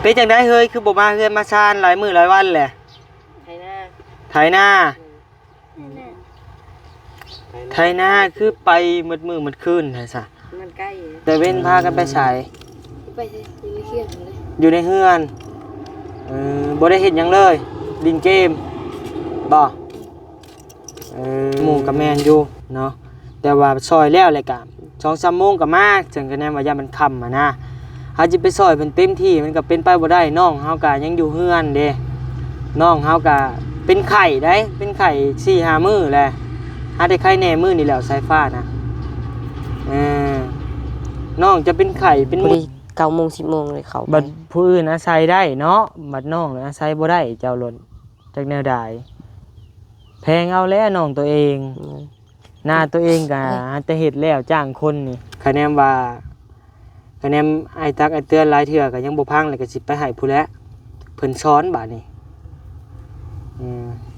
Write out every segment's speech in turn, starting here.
เป็นจังได้เฮ้ยคือบ่มาเฮือนมาชานหลายมื้อหลายวันแหละไทยหน้าไถนาไถนาคือไปมืดมื้อมืดคืนแท้ซะมันใกล้แต่เว้นพากันไปไสไปสิอยู่ในเคียงเลยอยู่ในเฮือนบ่ได้เฮ็ดหยังเลยเล่นเกมบ่หมู่กับแม่นอยู่เนาะแต่ว่าซอยแล้วแหละก็2-3 โมงก็มาถึงคะแนนว่ายามมันค่ำอ่ะนะเฮาสิไปซอยเพิ่นเต็มที่มันก็เป็นไปบ่ได้น้องเฮาก็ยังอยู่เฮือนเด้น้องเฮาก็เป็นไข้ได้เป็นไข้ 4-5 มื้อแหละหาได้ไข้แน่มื้อนี่แหล้วสายฟ้านะน้องจะเป็นไข้เป็นพอดี9 โมง 10 โมงเลยเขาบัดผู้อื่นอาศัยได้เนาะบัดน้องอาศัยบ่ได้เจ้าหล่นจักแนวใดแพงเอาแล้วน้องตัวเองหน้าตัวเองก็จะเฮ็ดแล้วจ้างคนนี่คะแนนว่าคะแนนไอ้ตักไอ้เตือนหลายเทื่อก็ยังบ่พังเลยก็สิไปให้ผู้แล้วเพิ่นสอนบาดนี้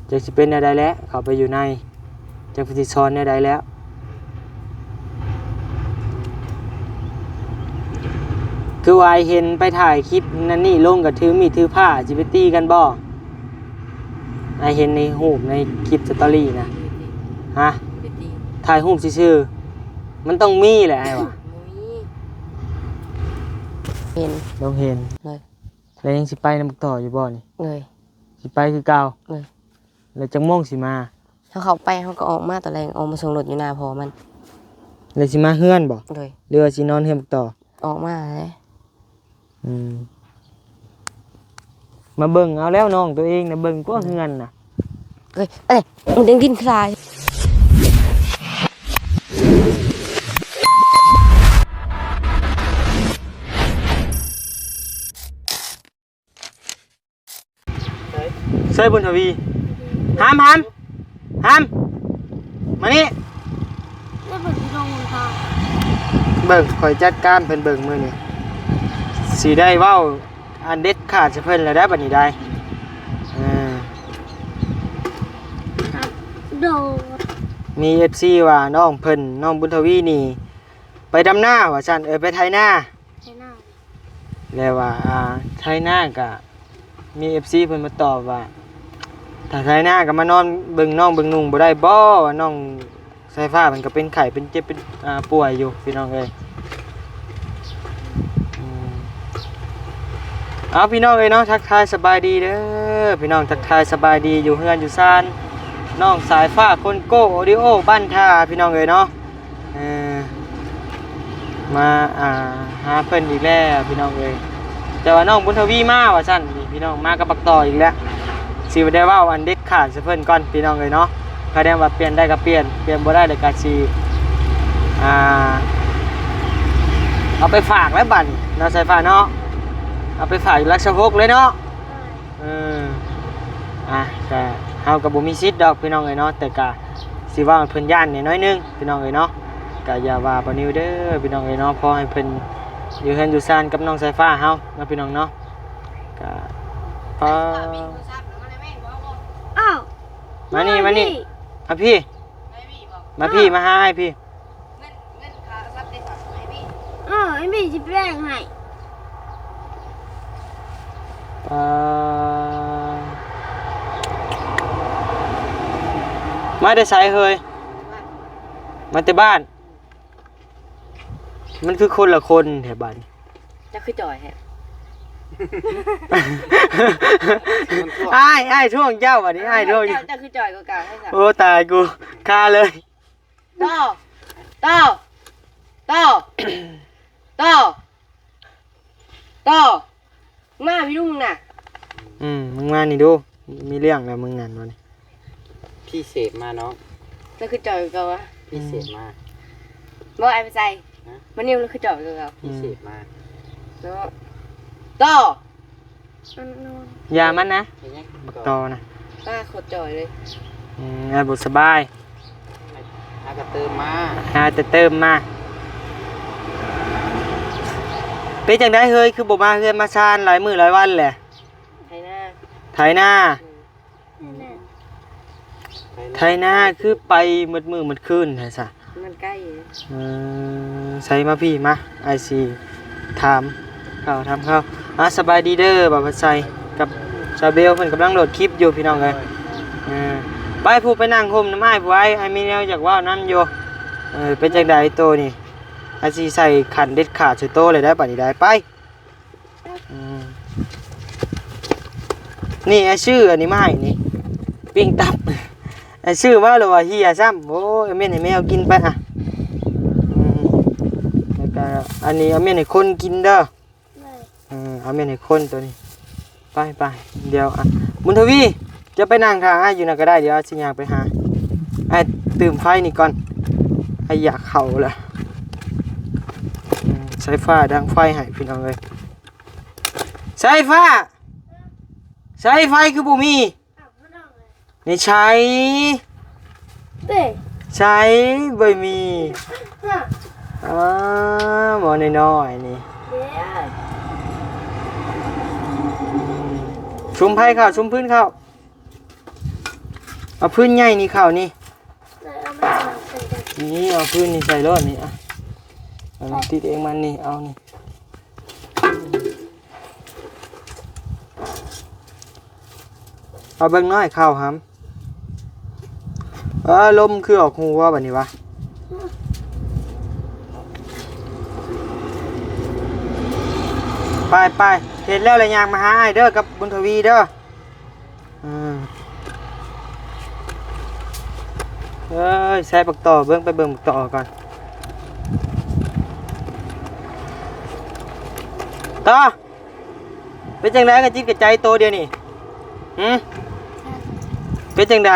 จักสิเป็นแนวใดแล้วเข้าไปอยู่ในจักสิสอนแนวใดแล้วคือว่าเห็นไปถ่ายคลิปนั่นนี่ลงกับถือมีดถือผ้าสิไปตีกันบ่ไอเห็นในรูปในคลิปสตอรี่นะฮะถ่ายรูปซื่อๆมันต้องมีแหละไอ้วะเห็นต้องเห็นเลยแล้วยังสิไปนำต่ออยู่บ่นี่เลยสิไปคือเก่าเลยแล้วจังโมงสิมาถ้าเขาไปเขาก็ออกมาตอนแรกออกมาส่งรถอยู่หน้าพอมันแล้วสิมาเฮือนบ่เลยหรือว่าสินอนเฮือนต่อออกมาเลยมาเบิ่งเอาแล้วน้องตัวเองนะเบิ่งกว่าเฮือนน่ะเอ้ยมันดึงดินคลายใส่บุญทวีหามมานี่แล้วเบิ่งที่โรงค่ะเบิ่งคอยจัดการเพิ่นเบิ่งมื้อนี้สิได้เว้าอันเด็ดขาดจะเพิ่นแล้วได้บัดนี้ได้โดมี FC ว่าน้องเพิ่นน้องบุญทวีนี่ไปดำนาว่าซั่นไปไถนาแล้วว่าไถนาก็มี FC เพิ่นมาตอบว่าถ้าไถนาก็มานอนเบิ่งน้องเบิ่งนุ่งบ่ได้บ่ว่าน้องสายฟ้ามันก็เป็นไข้เป็นเจ็บเป็นป่วยอยู่พี่น้องเอ้ยเอาพี่น้องเอ้ยเนาะทักทายสบายดีเด้อพี่น้องทักทายสบายดีอยู่เฮือนอยู่ซ่านน้องสายฟ้าคนโก้ออดิโอบ้านท่าพี่น้องเอ้ยเนาะมาหาเพิ่นอีกแล้วพี่น้องเอ้ยแต่ว่าน้องบุญทวีมาว่าซั่นนี่พี่น้องมากับปักต่ออีกแล้วสิบ่ได้เว้าอันเด็ดขาดซะเพิ่นก่อนพี่น้องเอ้ยเนาะก็ได้ว่าเปลี่ยนได้ก็เปลี่ยนบ่ได้เลยก็สิเอาไปฝากแล้วบัดน้องสายฟ้าเนาะเอาไปฝากอยู่รักษาพกเลยเนาะแต่เฮาก็บ่มีสิทธิ์ดอกพี่น้องเอ้ยเนาะแต่ก็สิว่าเพิ่นย่านน้อยนึงพี่น้องเอ้ยเนาะก็อย่าว่าบ่นิวเด้อพี่น้องเอ้ยเนาะพอให้เพิ่นอยู่เฮือนอยู่ซ่านกับน้องสายฟ้าเฮาเนาะพี่น้องเนาะก็พออ้าวมานี่มาพี่มาพี่มาหาให้พี่เงินค่าซับได้ฝากให้พี่ไอ้พี่สิแปลงให้มาได้ใส่เฮ้ยมาแต่บ้านมันคือคนละคนแถวบ้านจะคือจ่อยฮะไอ้ช่วงเจ้าวันนี้ไอ้ช่วงจะคือจ่อยกว่าเก่าให้สักโอ้ตายกูฆ่าเลยต่อมาพี่ลุงน่ะมึงมานี่ดูมีเรื่องแล้วมึงนั่นวะนี่พี่เสพมาเนาะจะคือจ่อยกว่าวะพี่เสพมาบ่ไอ้ไปใส่มันนี่มันคือจ่อยกว่าพี่เสพมาเนาะต่อย่ามันนะบักต่อนะป้าขดจ่อยเลยบุสบายหาแต่เติมมาเป็นจังได้เฮ้ยคือบ่มาเฮือนมาชานหลายมื้อหลายวันแหละไถนาคือไปมืดมื้อมืดคืนแท้ซะมันใกล้ใส่มาพี่มาไอซีถามข้าว สบายดีเด้อบ่าวพัดไซกับชาเบลเพิ่นกำลังโหลดคลิปอยู่พี่น้องเอ้ยไปผู้ไปนั่งห่มน้ำไม้ผู้ไอ้มีแนวอยากเว้านำอยู่เป็นจังได๋โตนี่อาสิใส่ขันเด็ดขาดใส่โตเลยได้บัดนี้ได้ไปนี่ไอ้ชื่ออันนี้มาให้นี่ปิ้งตับไอ้ชื่อว่าเลยว่าเฮียซ้ำโอ้ยแม่นให้แมวกินไปอ่ะแล้วก็อันนี้เอาแม่นให้คนกินเด้อเอาแม่นให้คนตัวนี้ไปเดี๋ยวอ่ะบุญทวีจะไปนั่งข้างอยู่น่ะก็ได้เดี๋ยวสิย่างไปหาไอ้ตื่มไฟนี่ก่อนไอ้อยากเข้าละใช้ฟ้าดังไฟให้พี่น้องเอ้ยใช้ฟ้าใช้ไฟคือบ่มีนี่ใช้ เต้ ใช้บ่มีหมอน้อยๆนี่ เดี๋ยว ชุมไผ่ข้าวชุมพื้นข้าวเอาพื้นใหญ่นี่ข้าวนี่ เอามาใส่กัน นี่เอาพื้นนี่ใส่รถนี่อ่ะเอาติดเองมันนี่เอานี่เอาเบิ่งน้อยข้าวหำลมคือออกหูว่าบัดนี้วะไปเห็นแล้วเลยยางมาหาไอ้เด้อกับบุญทวีเด้อใส่ปักต่อเบิ่งไปเบิ่งปักต่อก่อนต่อเป็นจังไดกันจิตกับใจโตเดียวนี่เป็นจังได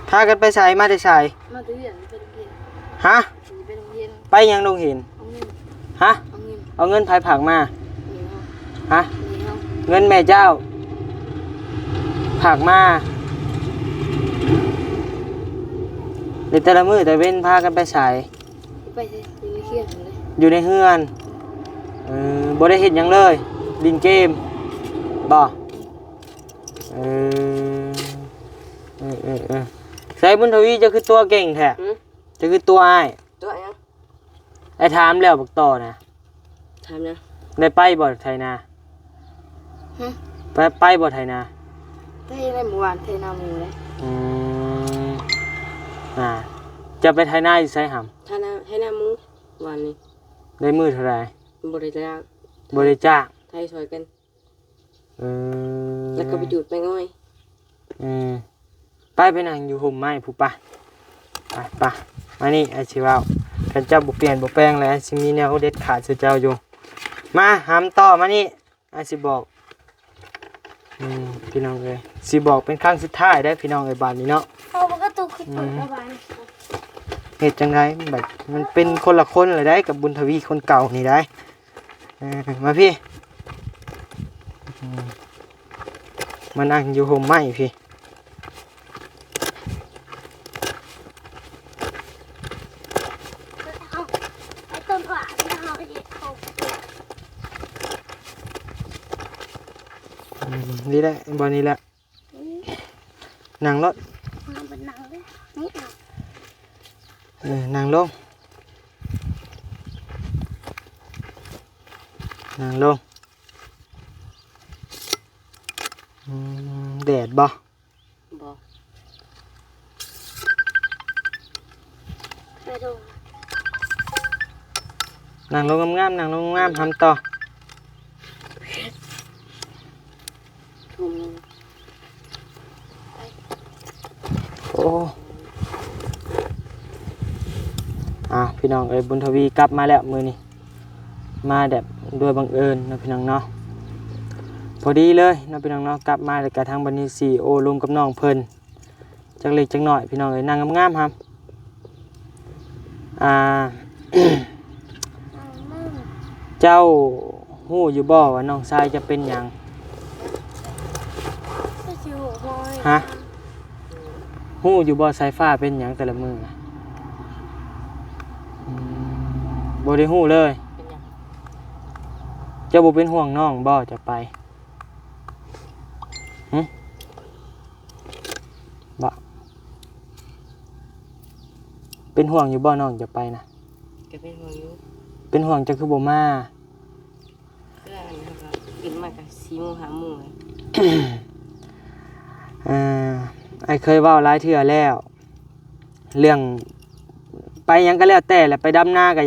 ถ้ากันไปใส่มาได้ใส่ มาตื้ออย่างนี้เป็นเพียน ฮะ เป็นเพียน ไปยังดงเห็น เอาเงิน ฮะ เอาเงิน เอาเงินภายผักมา เหนียว ฮะ เหนียว เงินแม่เจ้าผักมาในแต่ละมือแต่เว้นพากันไปใส่ ไปสิอยู่ในเครียดเลย อยู่ในเฮือนบ่ได้เห็นยังเลยดินเกมบ่ใส่บุญทวีจะคือตัวเก่งแท้จะคือตัวอ้าย ตัวยัง ไอ้ถามแล้วบอกต่อนะ ถามนะ ได้ไปบ่ไทยนา ฮะ ไปบ่ไทยนา เทในหมู่บ้านเทนาหมู่เลย จะไปไทยนาอยู่ไสหำ ทานาให้นาหมู่วันนี้ ได้มือเท่าไหร่ บริจาค บริจาค ไทยช่วยกัน แล้ แล้วก็ไปจุดไปง่อย ไปนั่งอยู่ห่มไม้ผู้ปะไปมานี่ไอ้ชิวาวกันเจ้าบุเปลี่ยนบุแปลงแล้วสิมีแนวเด็ดขาดเจ้าอยู่มาหามต่อมานี่ไอ้สิบอกพี่น้องเลยสิบอกเป็นครั้งสุดท้ายได้พี่น้องเอ้ยบาดนี้เนาะ เอาปกระตุกขึ้นเปิดระบาย เหตุจังไรแบบมันเป็นคนละคนเลยได้กับบุญทวีคนเก่านี่ได้มาพี่มานั่งอยู่ห่มไม้พี่ เอาไอ้ต้นหวานนะเอาไปเอา นี่แหละบอลนี้แหละนั่งรถ มาเป็นหนังเลยนี่เอา นั่งลงนั่งลงแดดบ่ ๆบอก ไปดู นั่งลงงามๆนั่งลงงามๆทำต่อ ทุ่มนึง โอ้พี่น้องเอ้ยบุญทวีกลับมาแล้วมือนี่มาแบบด้วยบังเอิญนะพี่น้องเนาะพอดีเลยนะพี่น้องเนาะกลับมาแล้วก็ทางบันนี้4โอลมกับน้องเพิ่นจักเล็กจักหน่อยพี่น้องเอ้ยนั่งงามๆครับเจ้าฮู้อยู่บ่ว่าน้องชายจะเป็นหยัง ไปชิวหอย ฮะฮู้อยู่บ่สายฟ้าเป็นหยังแต่ละมือบ่ได้ฮู้เลย เป็นยัง เจ้าบ่เป็นห่วงน้องบ่จะไปบ่เป็นห่วงอยู่บ่น้องจะไปนะ ก็เป็นห่วงอยู่ เป็นห่วงจะคือบ่มา กินมากับ4 โมง 5 โมงเลย ไอ้เคยเว้าหลายเทื่อแล้ว เรื่องไปหยังก็แล้วแต่แหละไปดำนาก็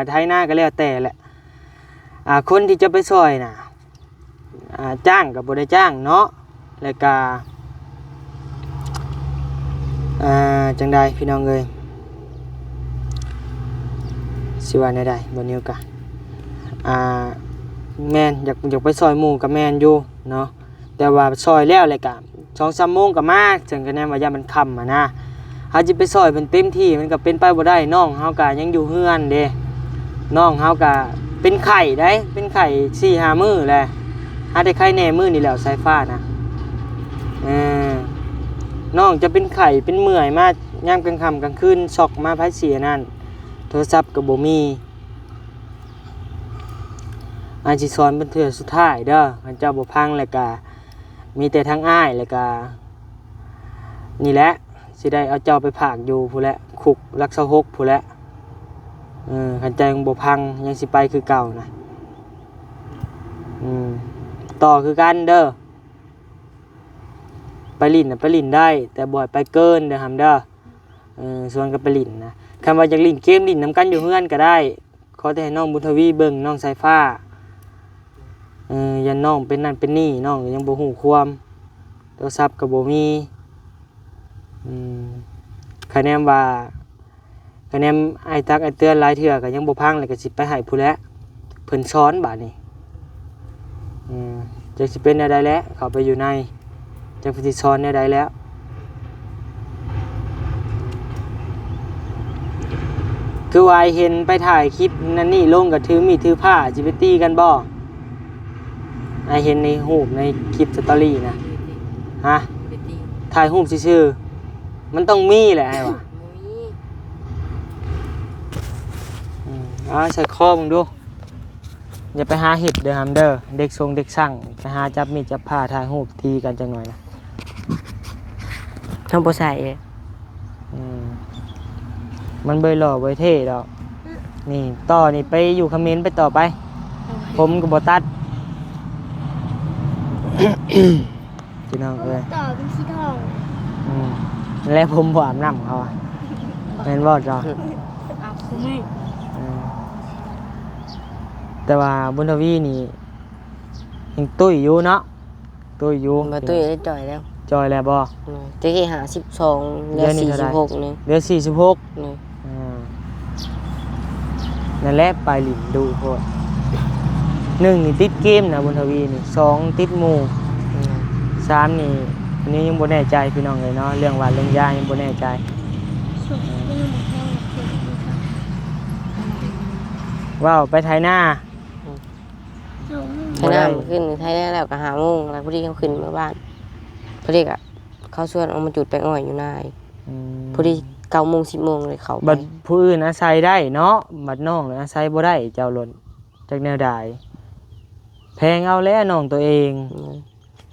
ไถนาก็แล้วแต่แหละคนที่จะไปซอยน่ะจ้างก็บ่ได้จ้างเนาะแล้วก็จังใดพี่น้องเอ้ยสิว่าแนวใดบ่นิวกะแม่นอยากไปซอยหมู่ก็แม่นอยู่เนาะแต่ว่าซอยแล้วเลยก็ 2-3 โมงก็มาจังก็แน่ว่ายามมันค่ำนะเฮาสิไปซอยเพิ่นเต็มที่มันก็เป็นไปบ่ได้น้องเฮาก็ยังอยู่เฮือนเด้น้องเฮาก็เป็นไข้ได้เป็นไข้ 4-5 มื้อแหละหาได้ไข้แน่มื้อนี่แหล้วสายฟ้านะน้องจะเป็นไข้เป็นเมื่อยมายามกลางค่ำกลางคืนช็อกมาไผเสียนั่นโทรศัพท์ก็บ่มีอาสิสอนเป็นเทื่อสุดท้ายเด้อคันเจ้าบ่พังแล้วก็มีแต่ทางอ้ายแล้วก็นี่แหละสิได้เอาเจ้าไปผากอยู่พู้นแหละคุกรักษาหกพู้นแหละคันใจของบ่พังยังสิไปคือเก่านะต่อคือกันเด้อไปลิ้นน่ะไปลิ้นได้แต่บ่อยไปเกินเด้อหำเด้อส่วนก็ไปลิ้นนะคำว่าอยากลิ้นเกมลิ้นนํกันอยู่เฮือนก็ได้ขอแต่ให้น้องบุญทวีเบิ่งน้องสายฟ้ายันน้องเป็นนั่นเป็นนี่น้องยังบ่ฮู้ความโทรศัพท์ก็บ่มีคะแนนว่าคะแนนไอ้ตักไอ้เตือนหลายเทื่อก็ยังบ่พังเลยก็สิไปให้ผู้แล้วเพิ่นสอนบาดนี้จักสิเป็นแนวใดแล้วเข้าไปอยู่ในจักสิสอนแนวใดแล้วคือว่าเห็นไปถ่ายคลิปนั่นนี่ลงก็ถือมีดถือผ้าสิไปตีกันบ่ไอเห็นในรูปในคลิปสตอรี่นะฮะถ่ายรูปซื่อๆมันต้องมีแหละไอ้วะใส่ข้อมึงดูอย่าไปหาเห็ดเด้อฮัมเด้อเด็กทรงเด็กสั่งไปหาจับมีดจับผ้าถ่ายรูปตีกันจังหน่อยนะ ทำบ่ใส่มันเบยหล่อเบยเท่ดอกนี่ต่อนี่ไปอยู่คอมเมนต์ไปต่อไปผมก็บ่ตัดพี่น้องเอ้ย ต่อเป็นสีทอง แล้วผมบ่อาบน้ำเขาแม่นบ่จ้ะ เอาคุณแม่ แต่ว่าบุญทวีนี่ยังตุ้ยอยู่เนาะตุ้ยอยู่ มาตุ้ยได้จ่อยแล้ว จอยแล้วบ่ จะกี่52แล้ว46นี่ เดือน46นั่นแหละไปหลินดูโพด1นี่ติดเกมนะบุญทวีนี่2ติดหมู่3นี่อันนี้ยังบ่แน่ใจพี่น้องเลยเนาะเรื่องว่าเรื่องยายังบ่แน่ใจว้าวไปไทยหน้า ไทยหน้าขึ้นไทยหน้าแล้วก็5 โมงแล้วพอดีเขาขึ้นมาบ้านพอดีก็เขาชวนเอามาจุดแป้งอ้อยอยู่นายพอดี9 โมง 10 โมงเลยเขาไป บัดผู้อื่นอาศัยได้เนาะบัดน้องอาศัยบ่ได้เจ้าหล่นจากแนวใดแพงเอาแล้วน้องตัวเอง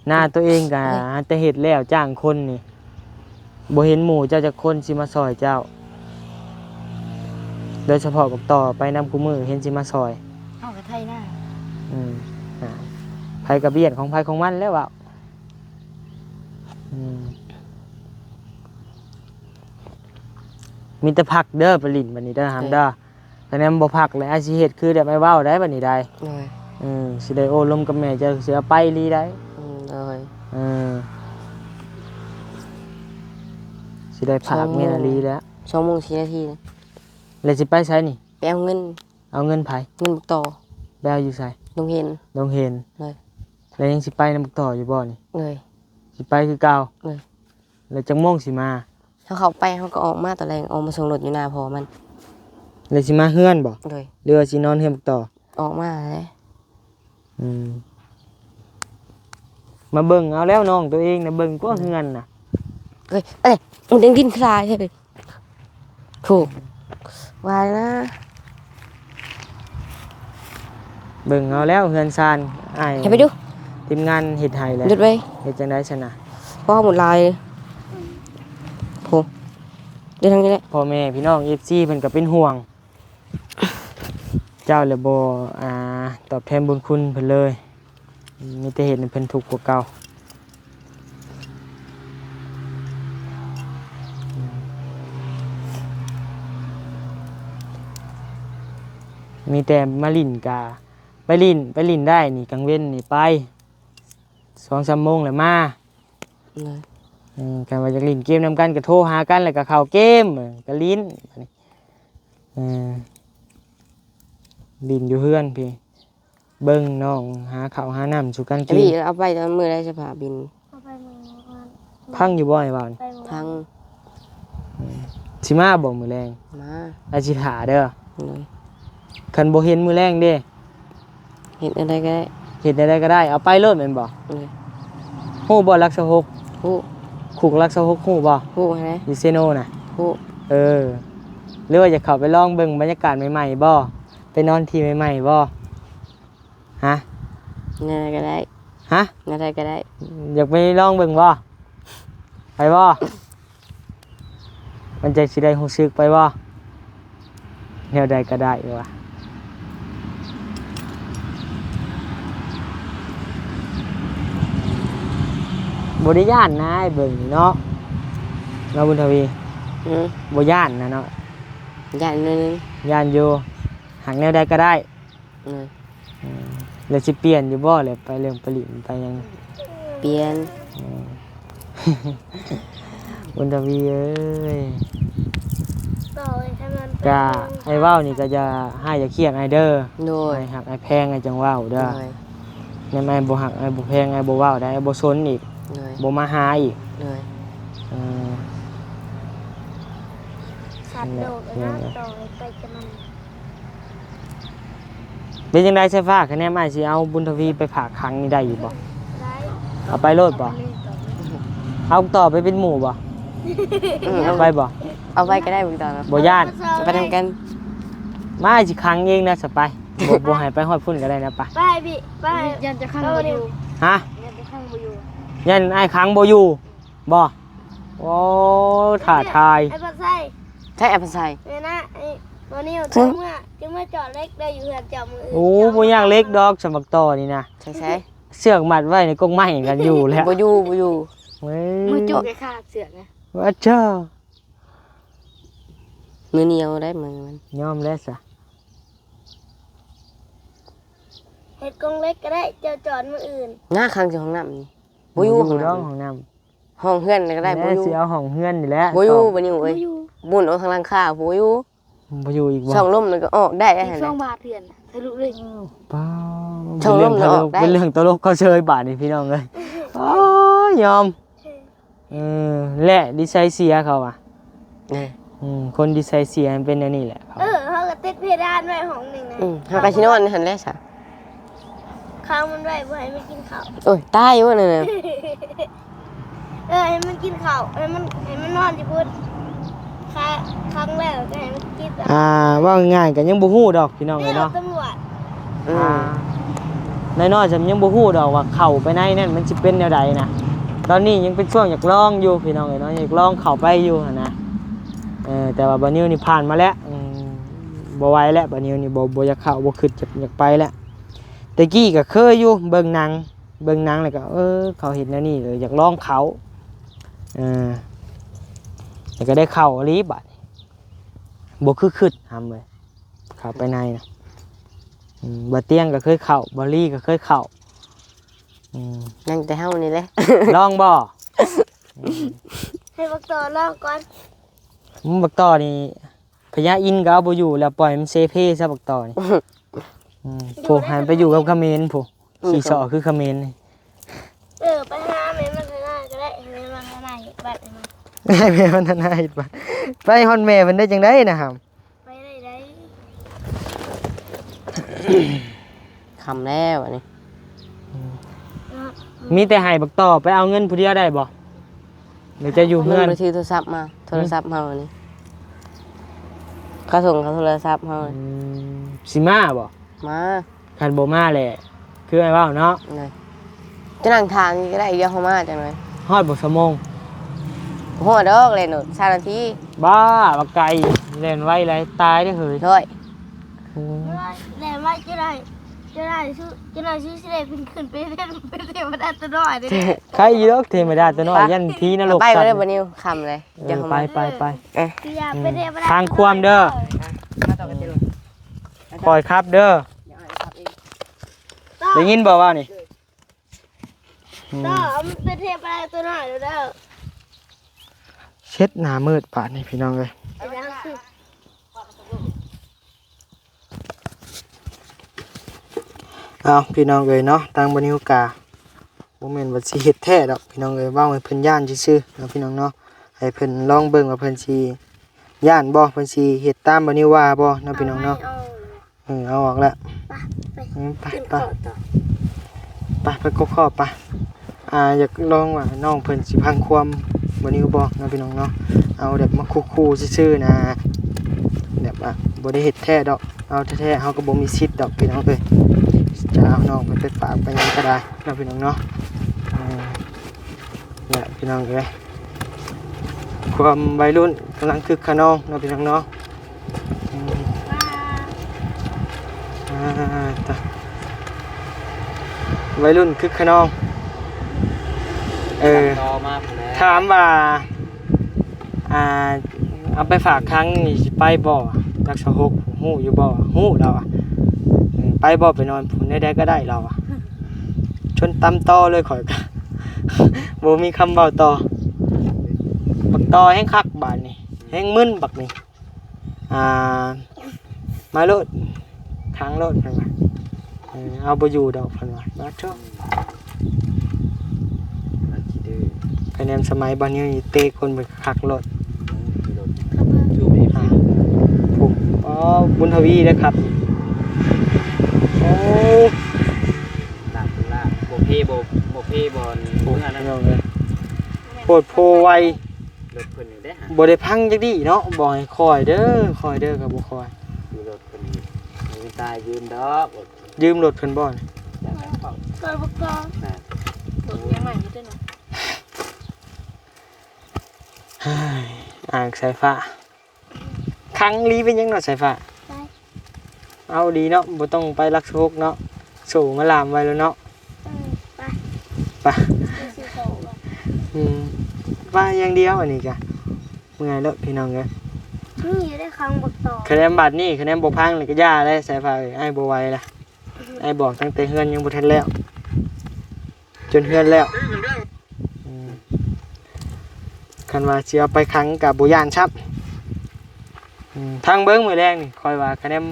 หน้าตัวเองก็แต่เฮ็ดแล้วจ้างคนนี่บ่เห็นหมู่เจ้าจักคนสิมาซอยเจ้าโดยเฉพาะกับต่อไปนำคู่มือเห็นสิมาซอย เอากระไทยหน้า ไผกับเบียดของไผของมันแล้วว่ะมีแต่ผักเด้อไปลิ้นบัดนี้เด้อหามเด้อแต่แนมบ่ผักเลยอาสิเฮ็ดคือได้ไม่เว้าได้บัดนี้ได้สิได้โอ้ลมกับแม่เจ้าสิเอาไปลีได้สิได้ผักแม่นลีแล้ว 2 โมง 4 นาทีนะ แล้วสิไปไสนี่ ไปเอาเงิน เอาเงินไผ เงินบุกต่อ ไปเอาอยู่ไส ลงเห็น ดงเห็น เลย แล้วยังสิไปนำต่ออยู่บ่นี่ เลย สิไปคือเก่า เลย แล้วจังโมงสิมา ถ้าเขาไปเขาก็ออกมาตอนแรกออกมาส่งรถอยู่หน้าพอมัน แล้วสิมาเฮือนบ่ เลย หรือว่าสินอนเฮือนบักต่อ ออกมาเลย มาเบิ่งเอาแล้วน้องตัวเองนะเบิ่งก็เฮือนน่ะ เอ้ยมันยังดิ้นคลายใช่ไหมถูกวายนะ เบิ่งเอาแล้วเฮือนซานอ้าย อย่าไปดู ทีมงานเฮ็ดให้แล้ว หยุดไว้ เฮ็ดจังได๋ซั่นน่ะ พ่อหมดลายโผล่เดี๋ยวทางนี้แหละ พ่อแม่พี่น้อง FC เพิ่นก็เป็นห่วง เจ้าเลยบ่ตอบแทนบุญคุณเพิ่นเลย มีแต่เห็นเพิ่นทุกข์กว่าเก่ามีแต่มาลิ่นกาไปลิ่นได้นี่กลางเว้นนี่ไป2-3 โมงแล้วมา เลย กันว่าจะลิ่นเกมนำกันก็โทรหากันแล้วก็เข้าเกมก็ลิ้นลิ้นอยู่เฮือนพี่เบิ่งน้องหาข้าวหาน้ำสู่กันกิน พี่เอาไปตอนมื้อได้สิพาบิน เอาไปมือวัน พังอยู่บ่ไอ้บ่าวนี่ ไปมือ พัง สิมาบ่มื้อแรง มา อาสิถาเด้อ เลย คันบ่เห็นมื้อแรงเด้ เห็นอะไรก็ได้ เฮ็ดได้ก็ได้เอาไปโลดแม่นบ่ เลย ฮู้บ่รักษาหก ฮู้ คุกรักษาหกฮู้บ่ ฮู้ไหม อยู่เซโนน่ะ ฮู้ หรือว่าจะเข้าไปลองเบิ่งบรรยากาศใหม่ๆบ่ไปนอนที่ใหม่ๆบ่ฮะ อะไรก็ได้ ฮะ อะไรก็ได้ อยากไปลองเบิ่งบ่ไปบ่มันใจสิได้รู้สึกไปบ่แนวใดก็ได้ว่ะบ่ได้ย่านนะไอ้เบิ่งนี่เนาะเราบุญทวี อืม บ่ย่านนะเนาะ อย่างหนึง ย่านอยู่หักแนวใดก็ได้ เลย แล้วสิเปลี่ยนอยู่บ่เลยไปเรื่องผลิตไปยัง เปลี่ยน บุญทวีเอ้ย ต่อเลยถ้ามัน กะไอ้ว่าวนี่ก็จะให้อย่าเครียดไอ้เด้อ โดย ไอ้หักไอ้แพงไอ้จังว่าวเด้อ เลย แม่นไอ้บ่หักไอ้บ่แพงไอ้บ่ว่าวได้ไอ้บ่สนอีก เลย บ่มาหาอีก เลย เออ สัตว์โดดเลยนะต่อเลยไปจะมัน เป็นจังได๋ใช่ฟ้าคะแนนอ้ายสิเอาบุญทวีไปฝากขังนี่ได้อยู่บ่ ได้ เอาไปโลดบ่เอาต่อไปเป็นหมู่บ่ เอาไปบ่ เอาไปก็ได้บุญต่อเนาะ บ่ย่าน ไปทำกัน มาสิขังเองนะสไปบ่ให้ไปฮอดพุ่นก็ได้นะปะ ไปพี่ไปยันจะข้างบอยู่ ฮะ ยันจะข้างบอยู่ ยันอ้ายขังบ่อยู่บ่โอ้ถ่าทาย ไอ้ปัสไส้ ใช้แอปเปิลไซ เนี่ยนะไอ้ตัวนี้ถึงเมื่อจอดเล็กได้อยู่เหือนจับมือ โอ้บ่ยากเล็กดอกสมักต่อนี่นะ ใช่ใช่ เสือกมัดไว้ในกรงไม้กันอยู่แล้ว บ่อยู่บ่อยู่ เว้ มือย จุกไอ้ขาดเสือกนะ ว่าเจ้า มือเหนียวได้มือมัน ยอมแล้วซะ เห็ดกรงเล็กก็ได้เจ้าจอดมืออื่น หน้าข้างสิห้องน้ำนี่บ่อยู่ห้อง ดอก น้ำ ของน้ำ ห้องเพื่อนก็ได้บ่ แม่ อยู่ สิเอาห้องเฮือนนี่แหละ บ่อยู่บ่อยู่ ไม่ เอ้ย อยู่ บุญเอาทางหลังคาบ่อยู่ บ่อยู่อีกบ่ ช่องลมมันก็ออกได้ อี หั่ ก น ช่ แห อ ละ งบาทเถื่อนทะลุเลย ป้า ช่องลมน่ะออกได้ เป็นเรื่องตลกเขาเชยบาดนี่พี่น้องเอ้ยโอ้ยยอมและดีไซน์เสียเขาอ่ะ นี่ คนดีไซน์เสียมันเป็นอันนี้แหละเขา เขาก็ติดเพดานไว้ของหนึ่งนะ เฮาก็สินอนหั่นแหละซะ ข้าวมันไว้เพื่อให้มันกินข้าว โอ้ยตายอยู่นั่นน่ะ ให้มันกินข้าวให้มันนอนที่พื้นครั้งแรกก็ให้มันกิน ว่าง่ายๆกันยังบ่ฮู้ดอกพี่น้อง นี่ เอ้ย เรา เนาะ ตำรวจ น้อยๆฉันยังบ่ฮู้ดอกว่าเข้าไปในนั่นมันสิเป็นแนวใดนะตอนนี้ยังเป็นช่วงอยากลองอยู่พี่น้องเอ้ยเนาะอยากลองเข้าไปอยู่หั่นนะแต่ว่าบัดนี้นี่ผ่านมาแล้วบ่ไหวแล้วบัดนี้นี่บ่อยากเข้าบ่คิดอยากไปแล้วแต่กี้ก็เคยอยู่เบิ่งหนังแล้วก็เขาเห็นแนวนี้เลยอยากลองเขาแต่ก็ได้เข้าอีหลีบัดบ่คือคิดทำเลยเข้าไปในนะบ่เตียงก็เคยเข้าบ่ลี่ก็เคยเข้า นั่งแต่เฮานี่แหละ ลองบ่ ให้บักต่อลองก่อน บักต่อนี่พญาอินทร์ก็เอาบ่อยู่แล้วปล่อยมันเซเพซะบักต่อนี่ผู้หันไปอยู่กับเขมรผู้ขี่เสาคือเขมรนี่ ไปหาแม่มันก็ได้ก็ได้แม่มันก็ได้บัดมัน ให้แม่มันทนายไปไปฮอนแม่เพิ่นได้จังได๋นะครับ ไปได้ได้ คำแล้วอันนี้ มีแต่ให้บักต่อไปเอาเงินผู้เดียวได้บ่หรือจะอยู่ เงิ เฮือน น ไปซื้อโทรศัพท์มาโทรศัพท์เฮาอันนี้เขาส่งเขาโทรศัพท์เฮา สิมาบ่ มา คันบ่มาแหละคือไอ้เว้าเนาะ เลยจะนั่งทางนี่ก็ได้เดี๋ยวเขามาจังเลย ฮอดบ่ชั่วโมง หัวดอกเลยหนู3 นาที บ้าบักไก่เล่นไว้ไรตายได้อเฮ้ย ด้วย แต่ไม่จะได้ จะได้ชื่อสิได้ขึ้นไปเล่นเป็นเทวดาตัวน้อยเด้อ ใครอยู่ดอกเทวดาตัวน้อยยันทีนรก ไป สั บ่ ต ได้ ว์ บ่นิวคำเลย เออไป คืออยากเป็นเทวดา ทางความเด้อ มาต่อกันเด้อ คอยครับเด้อ เดี๋ยวให้ครับเอง ได้ยินบ่ว่านี่อืม ต่อมันเป็นเทวดาตัวน้อยเด้อ เช็ดหน้ามืดป่านนี่พี่น้องเอ้ย ไอ้ดังคือ เอาพี่น้องเอ้ยเนาะทางบนิวกาบ่แม่นว่าสิเฮ็ดแท้ดอกพี่น้องเอ้ยเว้าให้เพิ่นย่านซื่อๆเนาะพี่น้องเนาะให้เพิ่นลองเบิ่งว่าเพิ่นสิย่านบ่เพิ่นสิเฮ็ดตามบนิวว่าบ่เนาะพี่น้องเนาะเอาออกแล้วไป ขึ้น ไป เกาะต่อ ไปกบข้อไปอยากลองว่าน้องเพิ่นสิพังความบนิวบ่เนาะพี่น้องเนาะเอาแบบมาคู่ๆซื่อๆนะแบบบ่ได้เฮ็ดแท้ดอกเอาแท้ๆเฮาก็บ่มีสิทธิ์ดอกพี่น้องเอ้ย จะเอาน้องไปฝากไปยังก็ได้นะพี่น้องเนาะเนี่ยพี่น้องเอ้ยความวัยรุ่นกำลังคึกขนองนะพี่น้องเนาะต่อวัยรุ่นคึกขนองต่อมาพุ่นแหละ ถามว่าเอาไปฝากครั้งนี่สิไปบ่รักษาหกฮู้อยู่บ่ฮู้เราไปบ่ไปนอนพุ่นได้ก็ได้เราชนตำต่อเลยข่อยก็ บ่มีคำเว้าต่อบักต่อแห้งคักบาดนี่แห้งมึนบักนี่มาโลดค้างโลดเพิ่นว่าเอาบ่อยู่ดอกเพิ่นว่าบาดเจ้า เราสิดื้อ คะแนนสมัยบัดนี้นี่เตะคนไปคักโลด จูบ ผมบุญทวีนะครับโอ้ ลากลากบ่เพบ่เพบอล โห เมื่อนั้น พี่น้องเอ้ยโพดโพไว รถเพิ่นนี่ได้หา บ่ได้พังจักดีเนาะบ่ให้คอยเด้อก็บ่คอย อยู่รถเพิ่นนี่มีตายยืมดอกรถ ยืมรถเพิ่นบ่นี่ อยากให้เข้า เกิดประกอบ นะ ยังใหม่อยู่ด้วยนะ เฮ้ยอ่างสายฟ้าคังลีเป็นยังเนาะสายฟ้า ไป เอาดีเนาะบ่ต้องไปรักโชคเนาะสู่มาลามไว้แล้วเนาะ ไป ไป ซื้อของก่อน ว่าอย่างเดียวอันนี้กะเมื่อยแล้วพี่น้องเอ้ย นี่ได้ครั้งบักต่อ คะแนนบัตรนี่คะแนนบ่พังนี่ก็ย่าเลยสายฟ้าเอ้ยไอ้บ่ไหวล่ะไอ้บอกตั้งแต่เฮือนยังบ่ทันแล้ว จนเฮือนแล้วคันว่าสิเอาไปขังกับบ่ย่านครับทางเบิ่งมื้อแรกนี่คอยว่าคะแนน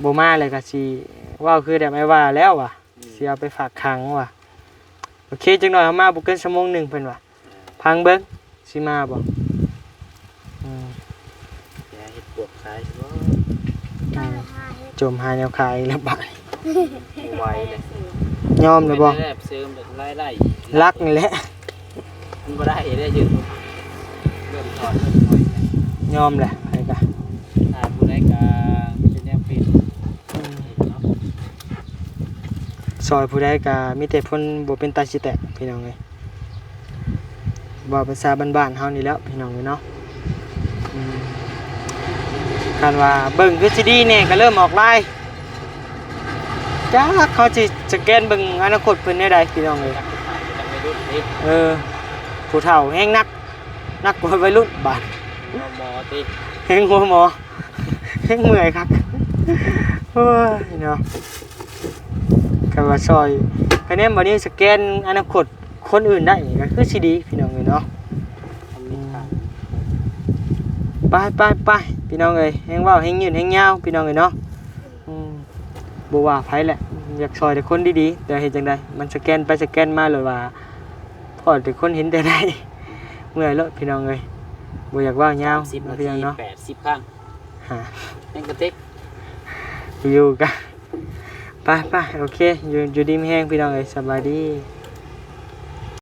บ่มาเลยก็สิเว้าคือได้ไม่ว่าแล้วว่ะสิเอาไปฝากขังว่ะโอเคจักหน่อยเอามาบ่เกินชั่วโมงหนึงเพิ่นว่าพังเบิ่งสิมาบ่ อย่าเฮ็ดปวกขายบ่ ไปหาเฮ็ด จมหาแนวขายแล้วบาด บ่ไหวเลย ยอมเลยบ่ ได้เสริมแบบไล่ รักนี่แหละ มันบ่ได้ได้ยืมเริ่มถอดเริ่มถอย ยอมแหละไผก็ ผู้ใดก็เป็นแนวปิดเนาะ ซอยผู้ใดก็มีแต่เพิ่นบ่เป็นตาสิแตกพี่น้องเอ้ยว่าภาษาบ้านๆเฮานี่แหล้วพี่น้องเอ้ยเนาะคันว่าเบิ่งคือสิดีแน่ก็เริ่มออกลายจักเขาสิสแกนเบิ่งอนาคตเพิ่นได้ใดพี่น้องเอ้ย จังไม่รุ่นนี่ ผู้เฒ่าแฮงนักกว่าวัยรุ่นบาด หมอติ แฮงหัวหมอแฮงเมื่อยครับโอ้ยเนาะก็ว่าซอยคะแนนบัดนี้สแกนอนาคตคนอื่นได้นี่ก็คือสิดีพี่น้องเอ้ยเนาะ ทำมิตรไปพี่น้องเอ้ยแฮงเว้าแฮงยืนแฮงยาวพี่น้องเอ้ยเนาะบ่ว่าไผแหละอยากซอยแต่คนดีๆแต่เฮ็ดจังได๋มันสแกนไปสแกนมาเลยว่าพอแต่คนเห็นแต่ได้ เมื่อยแล้วพี่น้องเอ้ยบ่อยากเว้ายาว 10 นา พี่ ที น้องเนาะ 80ครั้ง หา แม่งกระติก อยู่กันไปโอเคอยู่ดีมีแฮงพี่น้องเอ้ยสบายดี